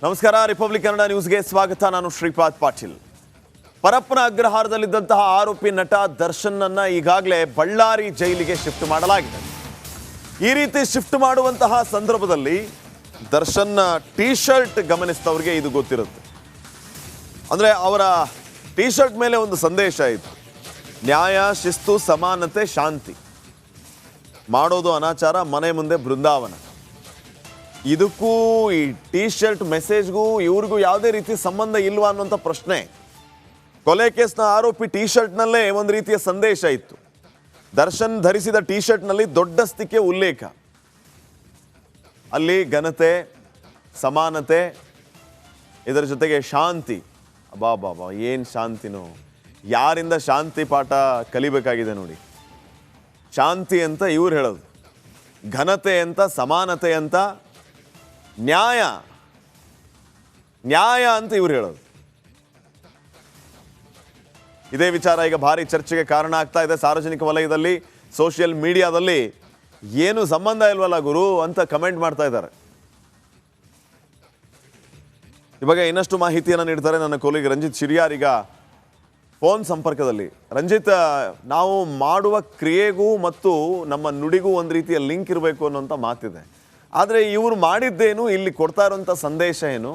ನಮಸ್ಕಾರ. ರಿಪಬ್ಲಿಕ್ ಕನ್ನಡ ನ್ಯೂಸ್ಗೆ ಸ್ವಾಗತ. ನಾನು ಶ್ರೀಪಾದ್ ಪಾಟೀಲ್. ಪರಪ್ಪನ ಅಗ್ರಹಾರದಲ್ಲಿದ್ದಂತಹ ಆರೋಪಿ ನಟ ದರ್ಶನ್ನನ್ನ ಈಗಾಗಲೇ ಬಳ್ಳಾರಿ ಜೈಲಿಗೆ ಶಿಫ್ಟ್ ಮಾಡಲಾಗಿದೆ. ಈ ರೀತಿ ಶಿಫ್ಟ್ ಮಾಡುವಂತಹ ಸಂದರ್ಭದಲ್ಲಿ ದರ್ಶನ್ನ ಟೀ ಶರ್ಟ್ ಗಮನಿಸಿದವರಿಗೆ ಇದು ಗೊತ್ತಿರುತ್ತೆ. ಅಂದರೆ ಅವರ ಟೀ ಶರ್ಟ್ ಮೇಲೆ ಒಂದು ಸಂದೇಶ ಇತ್ತು: ನ್ಯಾಯ, ಶಿಸ್ತು, ಸಮಾನತೆ, ಶಾಂತಿ. ಮಾಡೋದು ಅನಾಚಾರ, ಮನೆ ಮುಂದೆ ಬೃಂದಾವನ. ಇದಕ್ಕೂ ಈ ಟೀ ಶರ್ಟ್ ಮೆಸೇಜ್ಗೂ ಇವ್ರಿಗೂ ಯಾವುದೇ ರೀತಿ ಸಂಬಂಧ ಇಲ್ವಾ ಅನ್ನುವಂಥ ಪ್ರಶ್ನೆ. ಕೊಲೆ ಕೇಸ್ನ ಆರೋಪಿ ಟೀ ಶರ್ಟ್ನಲ್ಲೇ ಒಂದು ರೀತಿಯ ಸಂದೇಶ ಇತ್ತು. ದರ್ಶನ್ ಧರಿಸಿದ ಟೀ ಶರ್ಟ್ನಲ್ಲಿ ದೊಡ್ಡಸ್ತಿಕೆ ಉಲ್ಲೇಖ. ಅಲ್ಲಿ ಘನತೆ, ಸಮಾನತೆ, ಇದರ ಜೊತೆಗೆ ಶಾಂತಿ. ಅಬಾಬಾಬಾ, ಏನು ಶಾಂತಿನೋ! ಯಾರಿಂದ ಶಾಂತಿ ಪಾಠ ಕಲಿಬೇಕಾಗಿದೆ ನೋಡಿ. ಶಾಂತಿ ಅಂತ ಇವ್ರು ಹೇಳೋದು, ಘನತೆ ಅಂತ, ಸಮಾನತೆ ಅಂತ, ನ್ಯಾಯ ಅಂತ ಇವ್ರು ಹೇಳೋದು. ಇದೇ ವಿಚಾರ ಈಗ ಭಾರಿ ಚರ್ಚೆಗೆ ಕಾರಣ ಆಗ್ತಾ ಇದೆ. ಸಾರ್ವಜನಿಕ ವಲಯದಲ್ಲಿ, ಸೋಷಿಯಲ್ ಮೀಡಿಯಾದಲ್ಲಿ ಏನು ಸಂಬಂಧ ಇಲ್ವಲ್ಲ ಗುರು ಅಂತ ಕಮೆಂಟ್ ಮಾಡ್ತಾ ಇದ್ದಾರೆ. ಇವಾಗ ಇನ್ನಷ್ಟು ಮಾಹಿತಿಯನ್ನು ನೀಡ್ತಾರೆ ನನ್ನ ಕೊಲೀಗ್ ರಂಜಿತ್ ಶಿರಿಯಾರ್. ಈಗ ಫೋನ್ ಸಂಪರ್ಕದಲ್ಲಿ. ರಂಜಿತ್, ನಾವು ಮಾಡುವ ಕ್ರಿಯೆಗೂ ಮತ್ತು ನಮ್ಮ ನುಡಿಗೂ ಒಂದು ರೀತಿಯ ಲಿಂಕ್ ಇರಬೇಕು ಅನ್ನೋಂಥ ಮಾತಿದೆ. ಆದರೆ ಇವರು ಮಾಡಿದ್ದೇನು, ಇಲ್ಲಿ ಕೊಡ್ತಾ ಇರುವಂಥ ಸಂದೇಶ ಏನು,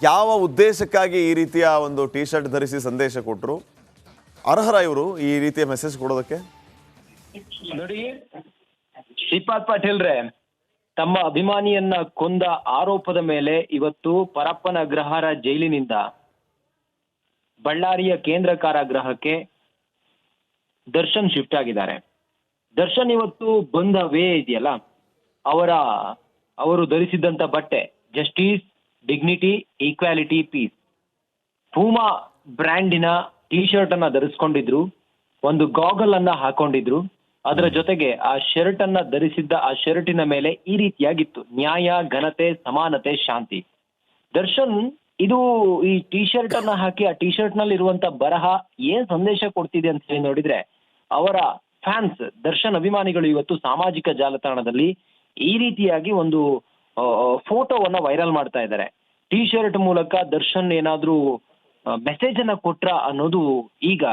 ಯಾವ ಉದ್ದೇಶಕ್ಕಾಗಿ ಈ ರೀತಿಯ ಒಂದು ಟೀ ಶರ್ಟ್ ಧರಿಸಿ ಸಂದೇಶ ಕೊಟ್ಟರು, ಅರ್ಹರ ಇವರು ಈ ರೀತಿಯ ಮೆಸೇಜ್ ಕೊಡೋದಕ್ಕೆ? ನೋಡಿ ಶ್ರೀಪಾದ್ ಪಾಟೀಲ್ರೆ, ತಮ್ಮ ಅಭಿಮಾನಿಯನ್ನ ಕೊಂದ ಆರೋಪದ ಮೇಲೆ ಇವತ್ತು ಪರಪ್ಪನ ಅಗ್ರಹಾರ ಜೈಲಿನಿಂದ ಬಳ್ಳಾರಿಯ ಕೇಂದ್ರ ಕಾರಾಗೃಹಕ್ಕೆ ದರ್ಶನ್ ಶಿಫ್ಟ್ ಆಗಿದ್ದಾರೆ. ದರ್ಶನ್ ಇವತ್ತು ಬಂದ ವೇ ಇದೆಯಲ್ಲ, ಅವರು ಧರಿಸಿದ್ದಂತ ಬಟ್ಟೆ justice, dignity, equality, peace. Puma ಬ್ರ್ಯಾಂಡಿನ ಟೀ ಶರ್ಟ್ ಅನ್ನ ಧರಿಸ್ಕೊಂಡಿದ್ರು, ಒಂದು ಗಾಗಲ್ ಅನ್ನ ಹಾಕೊಂಡಿದ್ರು. ಅದರ ಜೊತೆಗೆ ಆ ಶರ್ಟ್ ಅನ್ನ ಧರಿಸಿದ್ದ ಆ ಶರ್ಟಿನ ಮೇಲೆ ಈ ರೀತಿಯಾಗಿತ್ತು: ನ್ಯಾಯ, ಘನತೆ, ಸಮಾನತೆ, ಶಾಂತಿ. ದರ್ಶನ್ ಇದು ಈ ಟೀ ಶರ್ಟ್ ಅನ್ನ ಹಾಕಿ ಆ ಟೀ ಶರ್ಟ್ ನಲ್ಲಿ ಇರುವಂತ ಬರಹ ಏನ್ ಸಂದೇಶ ಕೊಡ್ತಿದೆ ಅಂತ ಹೇಳಿ ನೋಡಿದ್ರೆ, ಅವರ ಫ್ಯಾನ್ಸ್, ದರ್ಶನ್ ಅಭಿಮಾನಿಗಳು ಇವತ್ತು ಸಾಮಾಜಿಕ ಜಾಲತಾಣದಲ್ಲಿ ಈ ರೀತಿಯಾಗಿ ಒಂದು ಫೋಟೋವನ್ನ ವೈರಲ್ ಮಾಡ್ತಾ ಇದ್ದಾರೆ. ಟೀ ಶರ್ಟ್ ಮೂಲಕ ದರ್ಶನ್ ಏನಾದ್ರೂ ಮೆಸೇಜ್ ಅನ್ನ ಕೊಟ್ರ ಅನ್ನೋದು ಈಗ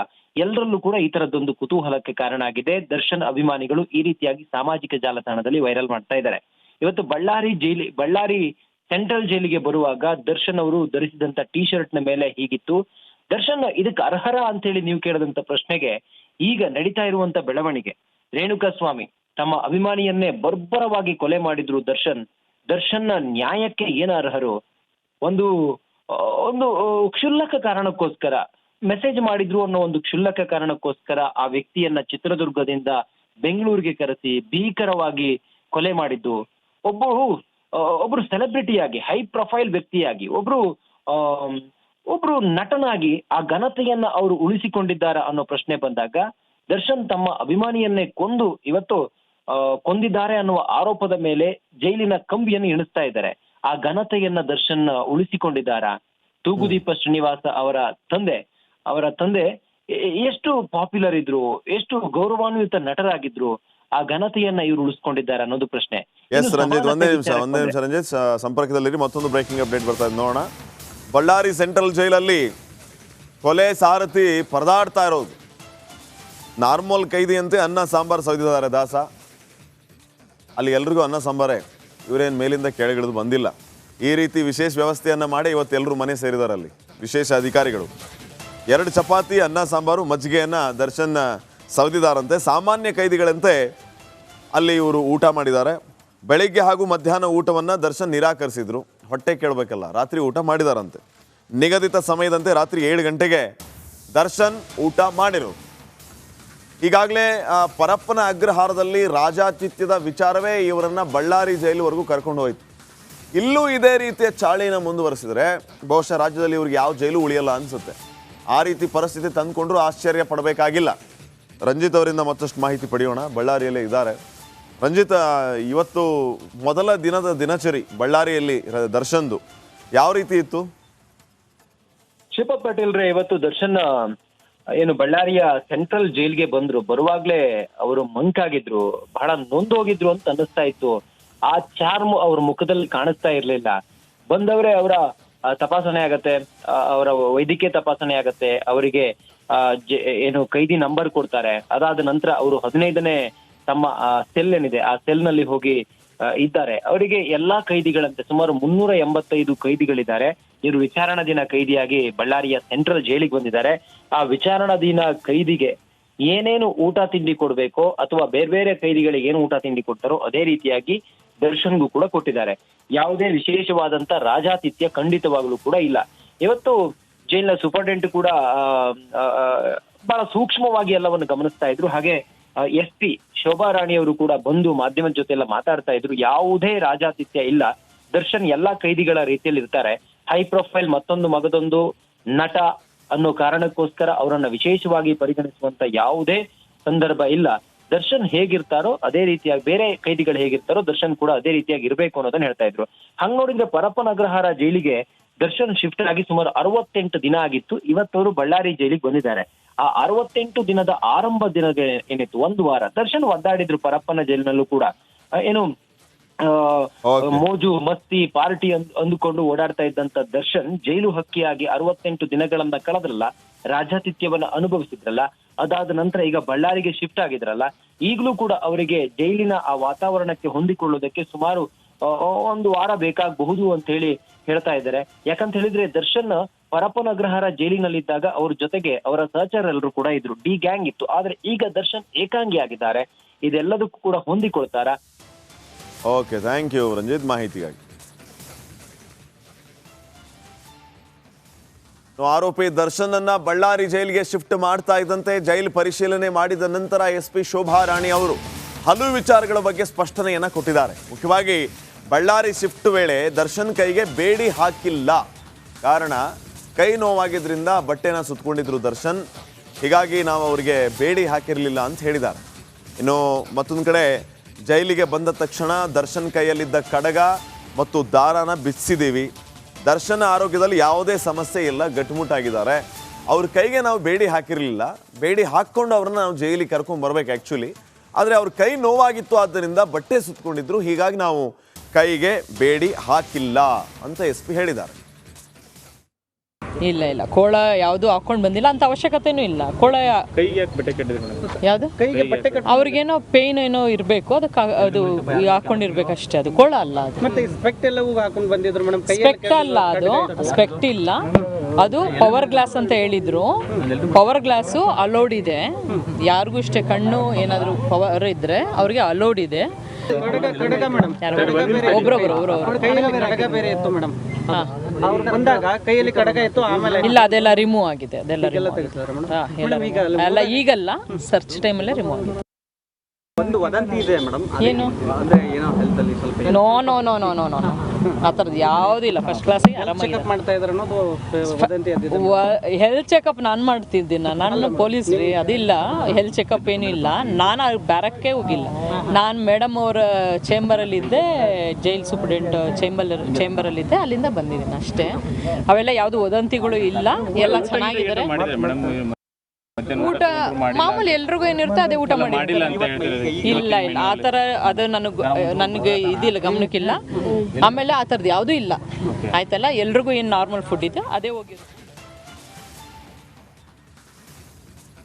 ಎಲ್ಲರಲ್ಲೂ ಕೂಡ ಈ ತರದೊಂದು ಕುತೂಹಲಕ್ಕೆ ಕಾರಣ ಆಗಿದೆ. ದರ್ಶನ್ ಅಭಿಮಾನಿಗಳು ಈ ರೀತಿಯಾಗಿ ಸಾಮಾಜಿಕ ಜಾಲತಾಣದಲ್ಲಿ ವೈರಲ್ ಮಾಡ್ತಾ ಇದ್ದಾರೆ. ಇವತ್ತು ಬಳ್ಳಾರಿ ಸೆಂಟ್ರಲ್ ಜೈಲಿಗೆ ಬರುವಾಗ ದರ್ಶನ್ ಅವರು ಧರಿಸಿದಂತ ಟೀ ಶರ್ಟ್ ನ ಮೇಲೆ ಹೀಗಿತ್ತು. ದರ್ಶನ್ ಇದಕ್ಕೆ ಅರ್ಹರ ಅಂತ ಹೇಳಿ ನೀವು ಕೇಳಿದಂತ ಪ್ರಶ್ನೆಗೆ ಈಗ ನಡೀತಾ ಇರುವಂತ ಬೆಳವಣಿಗೆ, ರೇಣುಕಾಸ್ವಾಮಿ ತಮ್ಮ ಅಭಿಮಾನಿಯನ್ನೇ ಬರ್ಬರವಾಗಿ ಕೊಲೆ ಮಾಡಿದ್ರು. ದರ್ಶನ್ನ ನ್ಯಾಯಕ್ಕೆ ಏನು ಅರ್ಹರು? ಒಂದು ಕ್ಷುಲ್ಲಕ ಕಾರಣಕ್ಕೋಸ್ಕರ ಮೆಸೇಜ್ ಮಾಡಿದ್ರು ಅನ್ನೋ ಒಂದು ಕ್ಷುಲ್ಲಕ ಕಾರಣಕ್ಕೋಸ್ಕರ ಆ ವ್ಯಕ್ತಿಯನ್ನ ಚಿತ್ರದುರ್ಗದಿಂದ ಬೆಂಗಳೂರಿಗೆ ಕರೆಸಿ ಭೀಕರವಾಗಿ ಕೊಲೆ ಮಾಡಿದ್ದು. ಒಬ್ರು ಸೆಲೆಬ್ರಿಟಿಯಾಗಿ, ಹೈ ಪ್ರೊಫೈಲ್ ವ್ಯಕ್ತಿಯಾಗಿ, ಒಬ್ರು ನಟನಾಗಿ ಆ ಘನತೆಯನ್ನ ಅವರು ಉಳಿಸಿಕೊಂಡಿದ್ದಾರ ಅನ್ನೋ ಪ್ರಶ್ನೆ ಬಂದಾಗ, ದರ್ಶನ್ ತಮ್ಮ ಅಭಿಮಾನಿಯನ್ನೇ ಇವತ್ತು ಕೊಂದಿದ್ದಾರೆ ಅನ್ನುವ ಆರೋಪದ ಮೇಲೆ ಜೈಲಿನ ಕಂಬಿಯನ್ನು ಎಣಿಸ್ತಾ ಇದ್ದಾರೆ. ಆ ಘನತೆಯನ್ನ ದರ್ಶನ್ ಉಳಿಸಿಕೊಂಡಿದ್ದಾರಾ? ತೂಗುದೀಪ ಶ್ರೀನಿವಾಸ ಅವರ ತಂದೆ ಎಷ್ಟು ಪಾಪ್ಯುಲರ್ ಇದ್ರು, ಎಷ್ಟು ಗೌರವಾನ್ವಿತ ನಟರಾಗಿದ್ರು, ಆ ಘನತೆಯನ್ನ ಇವರು ಉಳಿಸ್ಕೊಂಡಿದ್ದಾರೆ ಅನ್ನೋದು ಪ್ರಶ್ನೆ. ಎಸ್ ರಂಜಿತ್, ಒಂದೇ ನಿಮಿಷ ರಂಜಿತ್, ಸಂಪರ್ಕದಲ್ಲಿರಿ. ಮತ್ತೊಂದು ಬ್ರೇಕಿಂಗ್ ಅಪ್ಡೇಟ್ ಬರ್ತಾ ಇದೆ, ನೋಡೋಣ. ಬಳ್ಳಾರಿ ಸೆಂಟ್ರಲ್ ಜೈಲಲ್ಲಿ ಕೊಲೆ ಸಾರಥಿ ಪರದಾಡ್ತಾ ಇರೋದು. ನಾರ್ಮಲ್ ಕೈದಿಯಂತೆ ಅನ್ನ ಸಾಂಬಾರು ಸವಿದಿದ್ದಾರೆ ದಾಸ. ಅಲ್ಲಿ ಎಲ್ರಿಗೂ ಅನ್ನ ಸಾಂಬಾರೇ, ಇವರೇನು ಮೇಲಿಂದ ಕೆಳಗಿಳಿದು ಬಂದಿಲ್ಲ. ಈ ರೀತಿ ವಿಶೇಷ ವ್ಯವಸ್ಥೆಯನ್ನು ಮಾಡಿ ಇವತ್ತೆಲ್ಲರೂ ಮನೆ ಸೇರಿದ್ದಾರೆ. ಅಲ್ಲಿ ವಿಶೇಷ ಅಧಿಕಾರಿಗಳು 2 ಚಪಾತಿ, ಅನ್ನ ಸಾಂಬಾರು, ಮಜ್ಜಿಗೆಯನ್ನು ದರ್ಶನ್ ಸವಿದಿದ್ದಾರಂತೆ. ಸಾಮಾನ್ಯ ಕೈದಿಗಳಂತೆ ಅಲ್ಲಿ ಇವರು ಊಟ ಮಾಡಿದ್ದಾರೆ. ಬೆಳಿಗ್ಗೆ ಹಾಗೂ ಮಧ್ಯಾಹ್ನ ಊಟವನ್ನು ದರ್ಶನ್ ನಿರಾಕರಿಸಿದ್ರು. ಹೊಟ್ಟೆ ಕೇಳಬೇಕಲ್ಲ, ರಾತ್ರಿ ಊಟ ಮಾಡಿದಾರಂತೆ. ನಿಗದಿತ ಸಮಯದಂತೆ ರಾತ್ರಿ 7 ಗಂಟೆಗೆ ದರ್ಶನ್ ಊಟ ಮಾಡಿರು. ಈಗಾಗಲೇ ಪರಪ್ಪನ ಅಗ್ರಹಾರದಲ್ಲಿ ರಾಜಾತಿಥ್ಯದ ವಿಚಾರವೇ ಇವರನ್ನು ಬಳ್ಳಾರಿ ಜೈಲುವರೆಗೂ ಕರ್ಕೊಂಡು ಹೋಯಿತು. ಇಲ್ಲೂ ಇದೇ ರೀತಿಯ ಚಾಳಿನ ಮುಂದುವರೆಸಿದರೆ ಬಹುಶಃ ರಾಜ್ಯದಲ್ಲಿ ಇವ್ರಿಗೆ ಯಾವ ಜೈಲು ಉಳಿಯಲ್ಲ ಅನಿಸುತ್ತೆ. ಆ ರೀತಿ ಪರಿಸ್ಥಿತಿ ತಂದುಕೊಂಡ್ರೂ ಆಶ್ಚರ್ಯ ಪಡಬೇಕಾಗಿಲ್ಲ. ರಂಜಿತ್ ಅವರಿಂದ ಮತ್ತಷ್ಟು ಮಾಹಿತಿ ಪಡೆಯೋಣ. ಬಳ್ಳಾರಿಯಲ್ಲೇ ಇದ್ದಾರೆ ರಂಜಿತ್. ಇವತ್ತು ಮೊದಲ ದಿನದ ದಿನಚರಿ ಬಳ್ಳಾರಿಯಲ್ಲಿ ದರ್ಶನ್ದು ಯಾವ ರೀತಿ ಇತ್ತು? ಶ್ರೀಪಾದ್ ಪಾಟೀಲ್ರೆ, ಇವತ್ತು ದರ್ಶನ್ ಏನು ಬಳ್ಳಾರಿಯ ಸೆಂಟ್ರಲ್ ಜೈಲ್ಗೆ ಬರುವಾಗ್ಲೇ ಅವರು ಮಂಕಾಗಿದ್ರು, ಬಹಳ ನೊಂದೋಗಿದ್ರು ಅಂತ ಅನ್ನಿಸ್ತಾ ಇತ್ತು. ಆ ಚಾರ್ಮ್ ಅವ್ರ ಮುಖದಲ್ಲಿ ಕಾಣಿಸ್ತಾ ಇರ್ಲಿಲ್ಲ. ಬಂದವರೇ ಅವರ ತಪಾಸಣೆ ಆಗತ್ತೆ, ಅವರ ವೈದ್ಯಕೀಯ ತಪಾಸಣೆ ಆಗತ್ತೆ, ಅವರಿಗೆ ಏನು ಕೈದಿ ನಂಬರ್ ಕೊಡ್ತಾರೆ. ಅದಾದ ನಂತರ ಅವರು 15ನೇ ತಮ್ಮ ಸೆಲ್ ಏನಿದೆ ಆ ಸೆಲ್ ನಲ್ಲಿ ಹೋಗಿ ಇದ್ದಾರೆ. ಅವರಿಗೆ ಎಲ್ಲಾ ಕೈದಿಗಳಂತೆ ಸುಮಾರು 385 ಕೈದಿಗಳಿದ್ದಾರೆ. ಇವರು ವಿಚಾರಣಾಧೀನ ಕೈದಿಯಾಗಿ ಬಳ್ಳಾರಿಯ ಸೆಂಟ್ರಲ್ ಜೈಲಿಗೆ ಬಂದಿದ್ದಾರೆ. ಆ ವಿಚಾರಣಾಧೀನ ಕೈದಿಗೆ ಏನೇನು ಊಟ ತಿಂಡಿ ಕೊಡ್ಬೇಕೋ ಅಥವಾ ಬೇರೆ ಬೇರೆ ಕೈದಿಗಳಿಗೆ ಏನು ಊಟ ತಿಂಡಿ ಕೊಡ್ತಾರೋ ಅದೇ ರೀತಿಯಾಗಿ ದರ್ಶನ್ಗೂ ಕೂಡ ಕೊಟ್ಟಿದ್ದಾರೆ. ಯಾವುದೇ ವಿಶೇಷವಾದಂತ ರಾಜಾತಿಥ್ಯ ಖಂಡಿತವಾಗ್ಲೂ ಕೂಡ ಇಲ್ಲ. ಇವತ್ತು ಜೈಲಿನ ಸೂಪರಿಂಟೆಂಡೆಂಟ್ ಕೂಡ ಬಹಳ ಸೂಕ್ಷ್ಮವಾಗಿ ಎಲ್ಲವನ್ನು ಗಮನಿಸ್ತಾ ಇದ್ರು. ಹಾಗೆ SP ಶೋಭಾ ರಾಣಿ ಅವರು ಕೂಡ ಬಂದು ಮಾಧ್ಯಮದ ಜೊತೆ ಎಲ್ಲ ಮಾತಾಡ್ತಾ ಇದ್ರು. ಯಾವುದೇ ರಾಜಾತಿಥ್ಯ ಇಲ್ಲ, ದರ್ಶನ್ ಎಲ್ಲಾ ಕೈದಿಗಳ ರೀತಿಯಲ್ಲಿ ಇರ್ತಾರೆ. ಹೈ ಪ್ರೊಫೈಲ್ ಮತ್ತೊಂದು ಮಗದೊಂದು ನಟ ಅನ್ನೋ ಕಾರಣಕ್ಕೋಸ್ಕರ ಅವರನ್ನ ವಿಶೇಷವಾಗಿ ಪರಿಗಣಿಸುವಂತ ಯಾವುದೇ ಸಂದರ್ಭ ಇಲ್ಲ. ದರ್ಶನ್ ಹೇಗಿರ್ತಾರೋ ಅದೇ ರೀತಿಯಾಗಿ ಬೇರೆ ಕೈದಿಗಳು ಹೇಗಿರ್ತಾರೋ ದರ್ಶನ್ ಕೂಡ ಅದೇ ರೀತಿಯಾಗಿ ಇರ್ಬೇಕು ಅನ್ನೋದನ್ನ ಹೇಳ್ತಾ ಇದ್ರು. ಹಂಗ್ ನೋಡಿದ್ರೆ ಪರಪ್ಪನ ಅಗ್ರಹಾರ ಜೈಲಿಗೆ ದರ್ಶನ್ ಶಿಫ್ಟ್ ಆಗಿ ಸುಮಾರು 68 ದಿನ ಆಗಿತ್ತು. ಇವತ್ತವರು ಬಳ್ಳಾರಿ ಜೈಲಿಗೆ ಬಂದಿದ್ದಾರೆ. ಆ 68 ದಿನದ ಆರಂಭ ದಿನದ ಏನಿತ್ತು, ಒಂದು ವಾರ ದರ್ಶನ್ ಒದ್ದಾಡಿದ್ರು ಪರಪ್ಪನ ಜೈಲಿನಲ್ಲೂ ಕೂಡ. ಏನು ಮೋಜು ಮಸ್ತಿ ಪಾರ್ಟಿ ಅಂದುಕೊಂಡು ಓಡಾಡ್ತಾ ಇದ್ದಂತ ದರ್ಶನ್ ಜೈಲು ಹಕ್ಕಿಯಾಗಿ 68 ದಿನಗಳನ್ನ ಕಳೆದ್ರಲ್ಲ, ರಾಜಾತಿಥ್ಯವನ್ನ ಅನುಭವಿಸಿದ್ರಲ್ಲ. ಅದಾದ ನಂತರ ಈಗ ಬಳ್ಳಾರಿಗೆ ಶಿಫ್ಟ್ ಆಗಿದ್ರಲ್ಲ, ಈಗಲೂ ಕೂಡ ಅವರಿಗೆ ಜೈಲಿನ ಆ ವಾತಾವರಣಕ್ಕೆ ಹೊಂದಿಕೊಳ್ಳೋದಕ್ಕೆ ಸುಮಾರು ಒಂದು ವಾರ ಬೇಕಾಗಬಹುದು ಅಂತ ಹೇಳಿ ಹೇಳ್ತಾ ಇದ್ದಾರೆ. ಯಾಕಂತ ಹೇಳಿದ್ರೆ ದರ್ಶನ್ ಪರಪ್ಪನ ಅಗ್ರಹಾರ ಜೈಲಿನಲ್ಲಿದ್ದಾಗ ಅವ್ರ ಜೊತೆಗೆ ಅವರ ಸಹಚರರೆಲ್ಲರೂ ಕೂಡ ಇದ್ರು, ಡಿ ಗ್ಯಾಂಗ್ ಇತ್ತು. ಆದ್ರೆ ಈಗ ದರ್ಶನ್ ಏಕಾಂಗಿ ಆಗಿದ್ದಾರೆ. ಇದೆಲ್ಲದಕ್ಕೂ ಕೂಡ ಹೊಂದಿಕೊಳ್ತಾರ. ಓಕೆ, ಥ್ಯಾಂಕ್ ಯು ರಂಜಿತ್ ಮಾಹಿತಿಗಾಗಿ. ಆರೋಪಿ ದರ್ಶನ್ ಅನ್ನ ಬಳ್ಳಾರಿ ಜೈಲಿಗೆ ಶಿಫ್ಟ್ ಮಾಡ್ತಾ ಇದ್ದಂತೆ ಜೈಲು ಪರಿಶೀಲನೆ ಮಾಡಿದ ನಂತರ SP ಶೋಭಾ ರಾಣಿ ಅವರು ಹಲವು ವಿಚಾರಗಳ ಬಗ್ಗೆ ಸ್ಪಷ್ಟನೆಯನ್ನ ಕೊಟ್ಟಿದ್ದಾರೆ. ಮುಖ್ಯವಾಗಿ ಬಳ್ಳಾರಿ ಶಿಫ್ಟ್ ವೇಳೆ ದರ್ಶನ್ ಕೈಗೆ ಬೇಡಿ ಹಾಕಿಲ್ಲ. ಕಾರಣ ಕೈ ನೋವಾಗಿದ್ರಿಂದ ಬಟ್ಟೆನ ಸುತ್ತಕೊಂಡಿದ್ರು ದರ್ಶನ್, ಹೀಗಾಗಿ ನಾವು ಅವರಿಗೆ ಬೇಡಿ ಹಾಕಿರಲಿಲ್ಲ ಅಂತ ಹೇಳಿದ್ದಾರೆ. ಇನ್ನು ಮತ್ತೊಂದು ಕಡೆ ಜೈಲಿಗೆ ಬಂದ ತಕ್ಷಣ ದರ್ಶನ್ ಕೈಯಲ್ಲಿದ್ದ ಕಡಗ ಮತ್ತು ದಾರನ ಬಿಚ್ಚಿದ್ದೀವಿ. ದರ್ಶನ್ ಆರೋಗ್ಯದಲ್ಲಿ ಯಾವುದೇ ಸಮಸ್ಯೆ ಇಲ್ಲ, ಗಟ್ಟುಮುಟ್ಟಾಗಿದ್ದಾರೆ. ಅವ್ರ ಕೈಗೆ ನಾವು ಬೇಡಿ ಹಾಕಿರಲಿಲ್ಲ. ಬೇಡಿ ಹಾಕ್ಕೊಂಡು ಅವ್ರನ್ನ ನಾವು ಜೈಲಿಗೆ ಕರ್ಕೊಂಡು ಬರ್ಬೇಕು ಆ್ಯಕ್ಚುಲಿ. ಆದರೆ ಅವ್ರ ಕೈ ನೋವಾಗಿತ್ತು, ಆದ್ದರಿಂದ ಬಟ್ಟೆ ಸುತ್ತಕೊಂಡಿದ್ರು, ಹೀಗಾಗಿ ನಾವು ಕೈಗೆ ಬೇಡಿ ಹಾಕಿಲ್ಲ ಅಂತ SP ಹೇಳಿದ್ದಾರೆ. ಇಲ್ಲ ಇಲ್ಲ, ಕೋಳ ಯಾವುದು ಹಾಕೊಂಡು ಬಂದಿಲ್ಲ ಅಂತ ಅವಶ್ಯಕತೆನೂ ಇಲ್ಲ. ಕೋಳ ಯಾವುದು ಅವ್ರಿಗೇನೋ ಪೇನ್ ಏನೋ ಇರಬೇಕು, ಅದಕ್ಕೆ ಅದು ಹಾಕೊಂಡಿರ್ಬೇಕಷ್ಟೇ. ಅದು ಕೋಳ ಅಲ್ಲ. ಅದು ಸ್ಪೆಕ್ಟ್ ಅಲ್ಲ, ಅದು ಸ್ಪೆಕ್ಟ್ ಇಲ್ಲ. ಅದು ಪವರ್ ಗ್ಲಾಸ್ ಅಂತ ಹೇಳಿದ್ರು. ಪವರ್ ಗ್ಲಾಸು ಅಲೋಡ್ ಇದೆ. ಯಾರಿಗೂ ಇಷ್ಟೇ ಕಣ್ಣು ಏನಾದರೂ ಪವರ್ ಇದ್ರೆ ಅವ್ರಿಗೆ ಅಲೋಡ್ ಇದೆ. ಇಲ್ಲ, ಅದೆಲ್ಲ ರಿಮೂವ್ ಆಗಿದೆ. ಅದೆಲ್ಲ ಈಗಲ್ಲ, ಸರ್ಚ್ ಟೈಮಲ್ಲೇ ರಿಮೂವ್ ಆಗಿದೆ. ಒಂದು ವದಂತಿ ಇದೆ ಮೇಡಮ್, ಏನು ಅಂದ್ರೆ ಏನೋ ಹೆಲ್ತ್ ಅಲ್ಲಿ ಸ್ವಲ್ಪ no no no no no no ಆ ಥರದ್ದು ಯಾವುದೂ ಇಲ್ಲ. ಫಸ್ಟ್ ಕ್ಲಾಸಿಗೆ ಆರಾಮಾಗಿ ಮಾಡ್ತಾ ಇದ್ದಾರೆ ಅನ್ನೋದು ವದಂತಿ ಅದಿದೆ. ಹೆಲ್ತ್ ಚೆಕಪ್ ನಾನು ಮಾಡ್ತಿದ್ದೀನಿ, ನಾನು ಪೊಲೀಸ್ ರೀ. ಅದಿಲ್ಲ, ಹೆಲ್ತ್ ಚೆಕಪ್ ಏನೂ ಇಲ್ಲ. ನಾನು ಬ್ಯಾರಕ್ಕೆ ಹೋಗಿಲ್ಲ. ನಾನು ಮೇಡಮ್ ಅವರ ಚೇಂಬರಲ್ಲಿದ್ದೆ, ಜೈಲ್ ಸೂಪರಿಂಟೆಂಡೆಂಟ್ ಚೇಂಬರಲ್ಲಿದ್ದೆ, ಅಲ್ಲಿಂದ ಬಂದಿದ್ದೀನಿ ಅಷ್ಟೇ. ಅವೆಲ್ಲ ಯಾವುದು ವದಂತಿಗಳು ಇಲ್ಲ, ಎಲ್ಲ ಚೆನ್ನಾಗಿದ್ದಾರೆ. ಊಟ ಮಾಮೂಲಿ ಎಲ್ರಿಗೂ ಏನಿರುತ್ತೆ ಅದೇ ಊಟ ಮಾಡಿ. ಇಲ್ಲ ಇಲ್ಲ, ಆ ಥರ ಅದು ನನಗೆ ಇದಿಲ್ಲ, ಗಮನಕ್ಕಿಲ್ಲ. ಆಮೇಲೆ ಆ ಥರದ್ದು ಯಾವುದೂ ಇಲ್ಲ, ಆಯ್ತಲ್ಲ. ಎಲ್ರಿಗೂ ಏನು ನಾರ್ಮಲ್ ಫುಡ್ ಇದೆ ಅದೇ ಹೋಗಿರುತ್ತೆ.